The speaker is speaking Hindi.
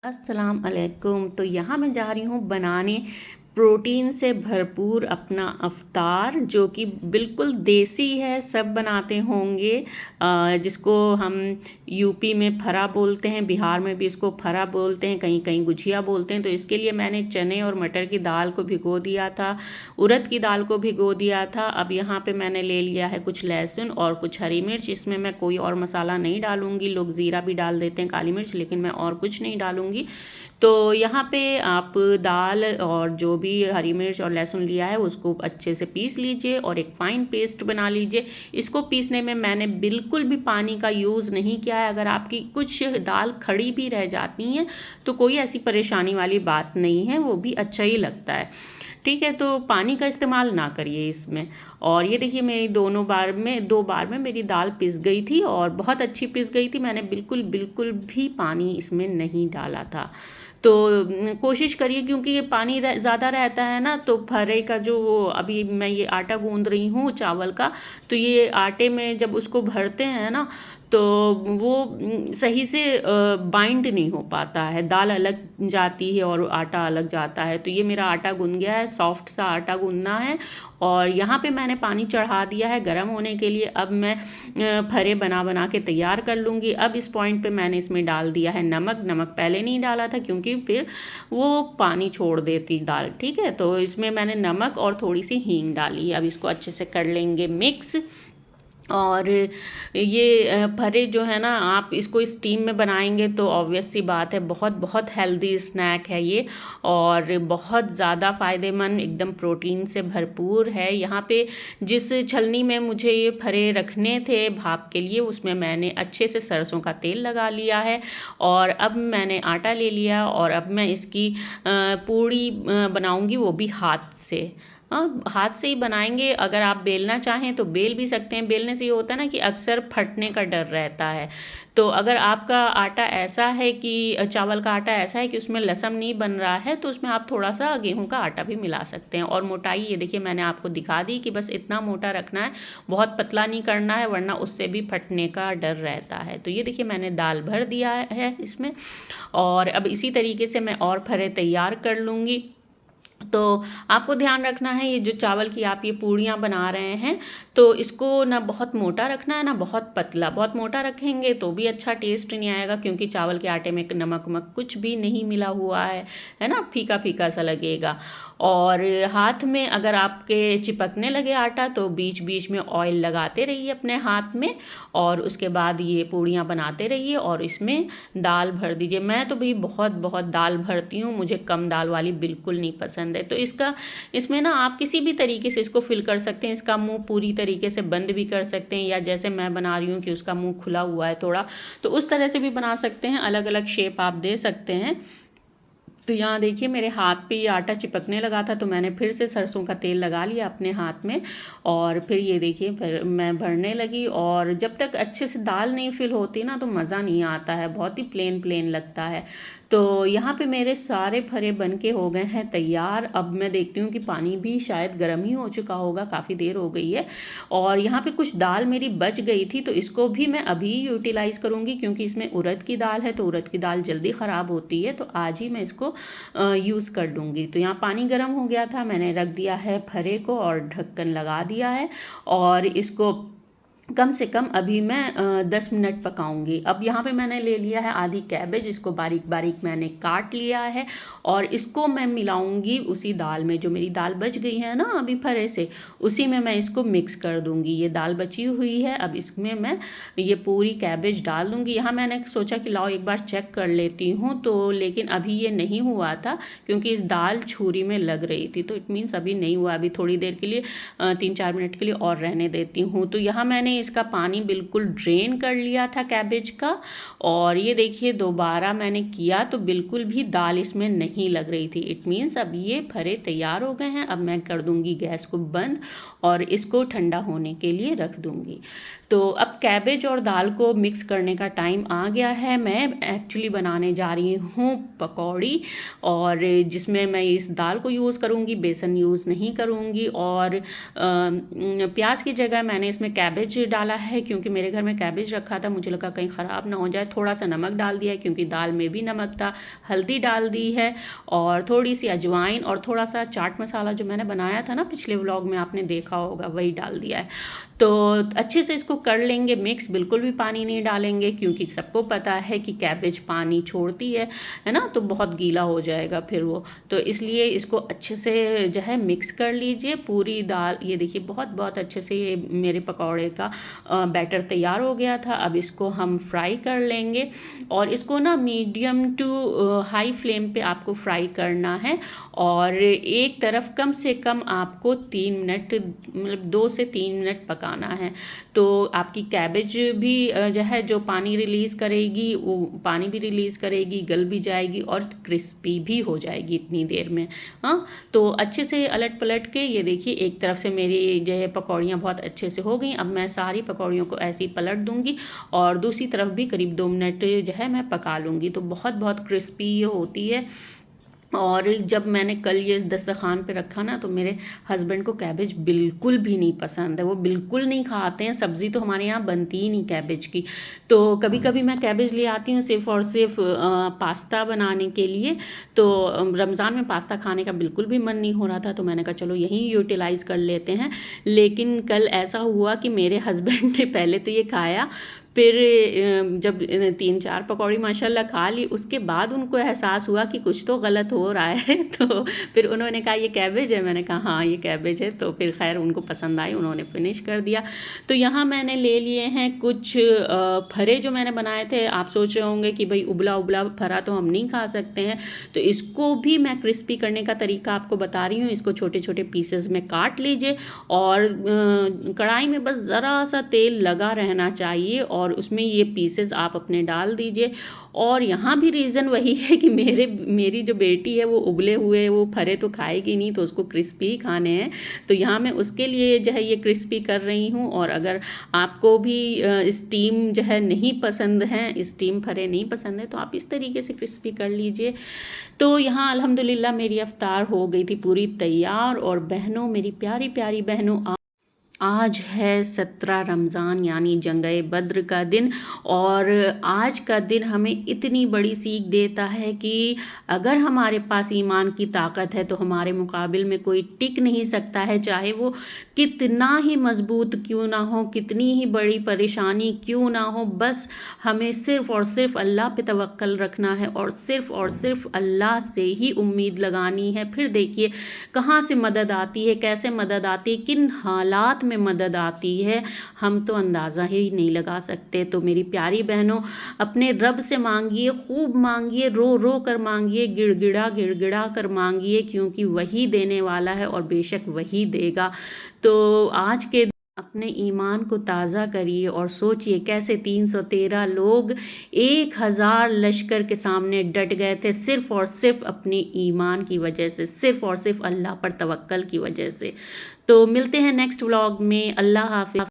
अस्सलाम अलैकुम। तो यहाँ मैं जा रही हूँ बनाने प्रोटीन से भरपूर अपना अफ्तार, जो कि बिल्कुल देसी है। सब बनाते होंगे, जिसको हम यूपी में फरा बोलते हैं, बिहार में भी इसको फरा बोलते हैं, कहीं कहीं गुझिया बोलते हैं। तो इसके लिए मैंने चने और मटर की दाल को भिगो दिया था, उड़द की दाल को भिगो दिया था। अब यहाँ पे मैंने ले लिया है कुछ लहसुन और कुछ हरी मिर्च। इसमें मैं कोई और मसाला नहीं डालूंगी। लोग ज़ीरा भी डाल देते हैं, काली मिर्च, लेकिन मैं और कुछ नहीं डालूंगी। तो यहाँ पे आप दाल और जो भी हरी मिर्च और लहसुन लिया है उसको अच्छे से पीस लीजिए और एक फ़ाइन पेस्ट बना लीजिए। इसको पीसने में मैंने बिल्कुल भी पानी का यूज़ नहीं किया है। अगर आपकी कुछ दाल खड़ी भी रह जाती हैं तो कोई ऐसी परेशानी वाली बात नहीं है, वो भी अच्छा ही लगता है। ठीक है, तो पानी का इस्तेमाल ना करिए इसमें। और ये देखिए, मेरी दो बार में मेरी दाल पिस गई थी और बहुत अच्छी पिस गई थी। मैंने बिल्कुल बिल्कुल भी पानी इसमें नहीं डाला था। तो कोशिश करिए, क्योंकि ये पानी ज़्यादा रहता है ना, तो फरे का जो वो अभी मैं ये आटा गूंद रही हूँ चावल का, तो ये आटे में जब उसको भरते हैं ना, तो वो सही से बाइंड नहीं हो पाता है। दाल अलग जाती है और आटा अलग जाता है। तो ये मेरा आटा गूंद गया है, सॉफ्ट सा आटा गूंदना है। और यहाँ पे मैंने पानी चढ़ा दिया है गर्म होने के लिए। अब मैं फरे बना बना के तैयार कर लूँगी। अब इस पॉइंट पे मैंने इसमें डाल दिया है नमक। नमक पहले नहीं डाला था क्योंकि फिर वो पानी छोड़ देती दाल। ठीक है, तो इसमें मैंने नमक और थोड़ी सी हींग डाली। अब इसको अच्छे से कर लेंगे मिक्स। और ये फरे जो है ना, आप इसको स्टीम में बनाएंगे तो ऑब्वियस सी बात है, बहुत बहुत हेल्दी स्नैक है ये, और बहुत ज़्यादा फ़ायदेमंद, एकदम प्रोटीन से भरपूर है। यहाँ पे जिस छलनी में मुझे ये फरे रखने थे भाप के लिए, उसमें मैंने अच्छे से सरसों का तेल लगा लिया है। और अब मैंने आटा ले लिया और अब मैं इसकी पूड़ी बनाऊंगी, वो भी हाथ से। हाँ, हाथ से ही बनाएंगे। अगर आप बेलना चाहें तो बेल भी सकते हैं। बेलने से ये होता है ना कि अक्सर फटने का डर रहता है। तो अगर आपका आटा ऐसा है कि चावल का आटा ऐसा है कि उसमें लसम नहीं बन रहा है, तो उसमें आप थोड़ा सा गेहूं का आटा भी मिला सकते हैं। और मोटाई ये देखिए, मैंने आपको दिखा दी कि बस इतना मोटा रखना है, बहुत पतला नहीं करना है, वरना उससे भी फटने का डर रहता है। तो ये देखिए, मैंने दाल भर दिया है इसमें। और अब इसी तरीके से मैं और फरे तैयार कर लूँगी। तो आपको ध्यान रखना है, ये जो चावल की आप ये पूड़ियाँ बना रहे हैं, तो इसको ना बहुत मोटा रखना है ना बहुत पतला। बहुत मोटा रखेंगे तो भी अच्छा टेस्ट नहीं आएगा, क्योंकि चावल के आटे में नमक वमक कुछ भी नहीं मिला हुआ है ना, फीका फीका सा लगेगा। और हाथ में अगर आपके चिपकने लगे आटा, तो बीच बीच में ऑयल लगाते रहिए अपने हाथ में, और उसके बाद ये पूड़ियाँ बनाते रहिए और इसमें दाल भर दीजिए। मैं तो भाई बहुत बहुत दाल भरती हूँ, मुझे कम दाल वाली बिल्कुल नहीं पसंद है। तो इसमें ना आप किसी भी तरीके से इसको फिल कर सकते हैं। इसका मुंह पूरी तरीके से बंद भी कर सकते हैं, या जैसे मैं बना रही हूँ कि उसका मुंह खुला हुआ है थोड़ा, तो उस तरह से भी बना सकते हैं। अलग अलग शेप आप दे सकते हैं। तो यहाँ देखिए, मेरे हाथ पे ये आटा चिपकने लगा था, तो मैंने फिर से सरसों का तेल लगा लिया अपने हाथ में। और फिर ये देखिए, फिर मैं भरने लगी। और जब तक अच्छे से दाल नहीं फिल होती ना, तो मज़ा नहीं आता है, बहुत ही प्लेन प्लेन लगता है। तो यहाँ पे मेरे सारे फरे बन के हो गए हैं तैयार। अब मैं देखती हूँ कि पानी भी शायद गर्म ही हो चुका होगा, काफ़ी देर हो गई है। और यहाँ पे कुछ दाल मेरी बच गई थी, तो इसको भी मैं अभी यूटिलाइज़ करूँगी, क्योंकि इसमें उड़द की दाल है, तो उड़द की दाल जल्दी ख़राब होती है, तो आज ही मैं इसको यूज़ कर लूँगी। तो यहाँ पानी गर्म हो गया था, मैंने रख दिया है फरे को और ढक्कन लगा दिया है। और इसको कम से कम अभी मैं 10 मिनट पकाऊंगी। अब यहाँ पे मैंने ले लिया है आधी कैबेज, इसको बारीक बारीक मैंने काट लिया है। और इसको मैं मिलाऊंगी उसी दाल में, जो मेरी दाल बच गई है ना अभी फरे से, उसी में मैं इसको मिक्स कर दूंगी। ये दाल बची हुई है, अब इसमें मैं ये पूरी कैबेज डाल दूंगी। यहाँ मैंने सोचा कि लाओ एक बार चेक कर लेती हूँ, तो लेकिन अभी ये नहीं हुआ था, क्योंकि इस दाल छुरी में लग रही थी। तो इट मीन्स अभी नहीं हुआ। अभी थोड़ी देर के लिए 3-4 मिनट के लिए और रहने देती हूँ। तो यहाँ मैंने इसका पानी बिल्कुल ड्रेन कर लिया था कैबेज का। और ये देखिए, दोबारा मैंने किया तो बिल्कुल भी दाल इसमें नहीं लग रही थी। इट मीन्स अब ये फरे तैयार हो गए हैं। अब मैं कर दूंगी गैस को बंद और इसको ठंडा होने के लिए रख दूंगी। तो अब कैबेज और दाल को मिक्स करने का टाइम आ गया है। मैं एक्चुअली बनाने जा रही हूँ पकौड़ी, और जिसमें मैं इस दाल को यूज़ करूँगी, बेसन यूज़ नहीं करूँगी। और प्याज की जगह मैंने इसमें कैबेज डाला है, क्योंकि मेरे घर में कैबेज रखा था, मुझे लगा कहीं ख़राब ना हो जाए। थोड़ा सा नमक डाल दिया है क्योंकि दाल में भी नमक था, हल्दी डाल दी है, और थोड़ी सी अजवाइन, और थोड़ा सा चाट मसाला जो मैंने बनाया था ना पिछले व्लॉग में, आपने देखा होगा, वही डाल दिया है। तो अच्छे से इसको कर लेंगे मिक्स, बिल्कुल भी पानी नहीं डालेंगे क्योंकि सबको पता है कि कैबेज पानी छोड़ती है ना, तो बहुत गीला हो जाएगा फिर वो। तो इसलिए इसको अच्छे से जो है मिक्स कर लीजिए पूरी दाल। ये देखिए बहुत बहुत अच्छे से ये मेरे पकौड़े का बैटर तैयार हो गया था। अब इसको हम फ्राई कर लेंगे, और इसको ना मीडियम टू हाई फ्लेम पे आपको फ्राई करना है। और एक तरफ कम से कम आपको 3 मिनट, मतलब 2 से 3 मिनट पकाना है। तो आपकी कैबेज भी जो है, जो पानी रिलीज़ करेगी वो पानी भी रिलीज़ करेगी, गल भी जाएगी और क्रिस्पी भी हो जाएगी इतनी देर में। हाँ, तो अच्छे से अलट पलट के ये देखिए एक तरफ से मेरी जो है पकौड़ियाँ बहुत अच्छे से हो गई। अब मैं सारी पकौड़ियों को ऐसे ही पलट दूंगी, और दूसरी तरफ भी करीब 2 मिनट जो है मैं पका लूँगी। तो बहुत बहुत क्रिस्पी ये होती है। और जब मैंने कल ये दस्तरखान पे रखा ना, तो मेरे हस्बैंड को कैबेज बिल्कुल भी नहीं पसंद है, वो बिल्कुल नहीं खाते हैं। सब्ज़ी तो हमारे यहाँ बनती ही नहीं कैबेज की। तो कभी कभी मैं कैबेज ले आती हूँ सिर्फ़ और सिर्फ पास्ता बनाने के लिए। तो रमज़ान में पास्ता खाने का बिल्कुल भी मन नहीं हो रहा था, तो मैंने कहा चलो यहीं यूटिलाइज़ कर लेते हैं। लेकिन कल ऐसा हुआ कि मेरे हस्बैंड ने पहले तो ये खाया, फिर जब 3-4 पकौड़ी माशाल्लाह खा ली, उसके बाद उनको एहसास हुआ कि कुछ तो गलत हो रहा है। तो फिर उन्होंने कहा ये कैबेज है, मैंने कहा हाँ ये कैबेज है। तो फिर खैर उनको पसंद आई, उन्होंने फिनिश कर दिया। तो यहाँ मैंने ले लिए हैं कुछ फरे जो मैंने बनाए थे। आप सोच रहे होंगे कि भाई उबला उबला फरा तो हम नहीं खा सकते हैं, तो इसको भी मैं क्रिस्पी करने का तरीका आपको बता रही हूँ। इसको छोटे छोटे पीसेस में काट लीजिए, और कढ़ाई में बस ज़रा सा तेल लगा रहना चाहिए, और उसमें ये पीसेस आप अपने डाल दीजिए। और यहाँ भी रीज़न वही है कि मेरी जो बेटी है वो उबले हुए वो फरे तो खाएगी नहीं, तो उसको क्रिस्पी ही खाने हैं। तो यहाँ मैं उसके लिए जो है ये क्रिस्पी कर रही हूँ। और अगर आपको भी स्टीम जो है नहीं पसंद है, स्टीम फरे नहीं पसंद है, तो आप इस तरीके से क्रिस्पी कर लीजिए। तो यहाँ अल्हम्दुलिल्लाह मेरी अफ्तार हो गई थी पूरी तैयार। और बहनों, मेरी प्यारी प्यारी बहनों, आज है 17 रमज़ान यानी जंगे बद्र का दिन। और आज का दिन हमें इतनी बड़ी सीख देता है कि अगर हमारे पास ईमान की ताकत है तो हमारे मुकाबिल में कोई टिक नहीं सकता है, चाहे वो कितना ही मजबूत क्यों ना हो, कितनी ही बड़ी परेशानी क्यों ना हो। बस हमें सिर्फ़ और सिर्फ अल्लाह पे तवक्कल रखना है, और सिर्फ अल्लाह से ही उम्मीद लगानी है। फिर देखिए कहाँ से मदद आती है, कैसे मदद आती है, किन हालात में मदद आती है, हम तो अंदाज़ा ही नहीं लगा सकते। तो मेरी प्यारी बहनों, अपने रब से मांगिए, खूब मांगिए, रो रो कर मांगिए, गिड़गिड़ा कर मांगिए, क्योंकि वही देने वाला है और बेशक वही देगा। तो आज के अपने ईमान को ताज़ा करिए और सोचिए कैसे 313 लोग 1000 लश्कर के सामने डट गए थे, सिर्फ़ और सिर्फ अपने ईमान की वजह से, सिर्फ़ और सिर्फ अल्लाह पर तवक्कल की वजह से। तो मिलते हैं नेक्स्ट व्लॉग में। अल्लाह हाफ़िज़।